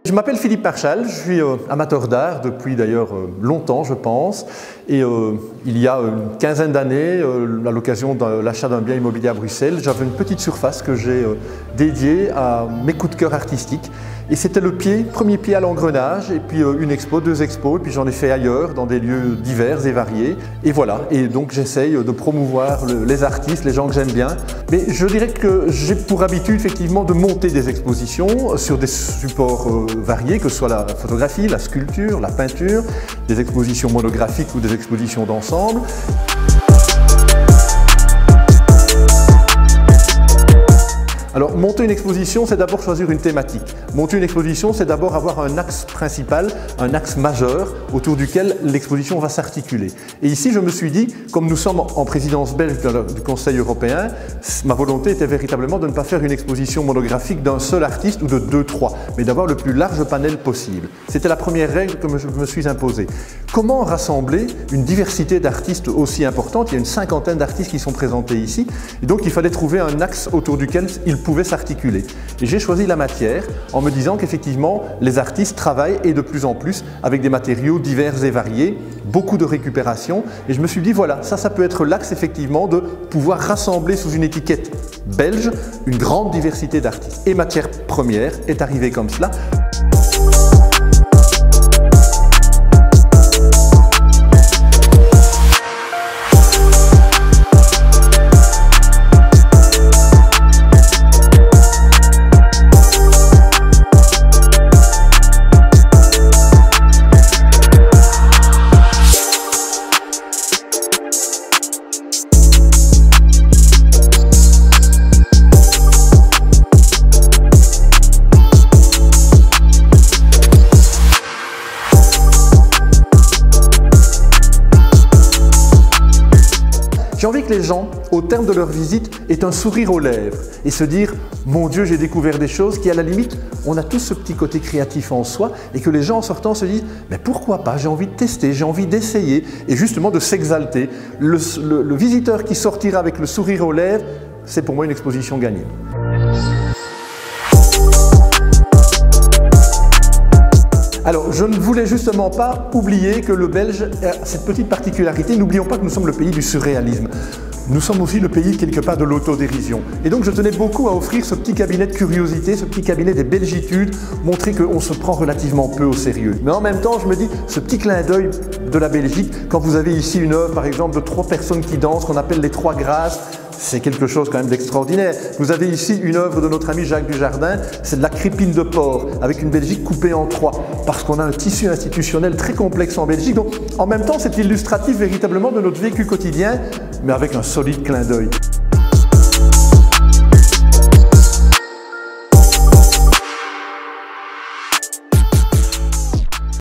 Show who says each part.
Speaker 1: Je m'appelle Philippe Marchal, je suis amateur d'art depuis d'ailleurs longtemps je pense, et il y a une quinzaine d'années, à l'occasion de l'achat d'un bien immobilier à Bruxelles, j'avais une petite surface que j'ai dédiée à mes coups de cœur artistiques. Et c'était le premier pied à l'engrenage, et puis une expo, deux expos, et puis j'en ai fait ailleurs, dans des lieux divers et variés. Et voilà, et donc j'essaye de promouvoir les artistes, les gens que j'aime bien. Mais je dirais que j'ai pour habitude effectivement de monter des expositions sur des supports variés, que ce soit la photographie, la sculpture, la peinture, des expositions monographiques ou des expositions d'ensemble. Alors, monter une exposition, c'est d'abord choisir une thématique. Monter une exposition, c'est d'abord avoir un axe principal, un axe majeur, autour duquel l'exposition va s'articuler. Et ici, je me suis dit, comme nous sommes en présidence belge du Conseil européen, ma volonté était véritablement de ne pas faire une exposition monographique d'un seul artiste ou de deux, trois, mais d'avoir le plus large panel possible. C'était la première règle que je me suis imposée. Comment rassembler une diversité d'artistes aussi importante? Il y a une cinquantaine d'artistes qui sont présentés ici, et donc il fallait trouver un axe autour duquel ils pouvaient s'articuler. Et j'ai choisi la matière en me disant qu'effectivement les artistes travaillent et de plus en plus avec des matériaux divers et variés, beaucoup de récupération, et je me suis dit voilà, ça peut être l'axe effectivement de pouvoir rassembler sous une étiquette belge une grande diversité d'artistes. Et matière première est arrivée comme cela. J'ai envie que les gens, au terme de leur visite, aient un sourire aux lèvres et se dire « Mon Dieu, j'ai découvert des choses qui, à la limite, on a tous ce petit côté créatif en soi » et que les gens, en sortant, se disent « Mais pourquoi pas, j'ai envie de tester, j'ai envie d'essayer » et justement de s'exalter. Le visiteur qui sortira avec le sourire aux lèvres, c'est pour moi une exposition gagnée. Alors, je ne voulais justement pas oublier que le Belge a cette petite particularité. N'oublions pas que nous sommes le pays du surréalisme. Nous sommes aussi le pays, quelque part, de l'autodérision. Et donc, je tenais beaucoup à offrir ce petit cabinet de curiosité, ce petit cabinet des belgitudes, montrer qu'on se prend relativement peu au sérieux. Mais en même temps, je me dis, ce petit clin d'œil de la Belgique, quand vous avez ici une œuvre, par exemple, de 3 personnes qui dansent, qu'on appelle les 3 grâces, c'est quelque chose quand même d'extraordinaire. Vous avez ici une œuvre de notre ami Jacques Dujardin, c'est de la crépine de porc, avec une Belgique coupée en 3, parce qu'on a un tissu institutionnel très complexe en Belgique. Donc, en même temps, c'est illustratif véritablement de notre vécu quotidien, mais avec un solide clin d'œil.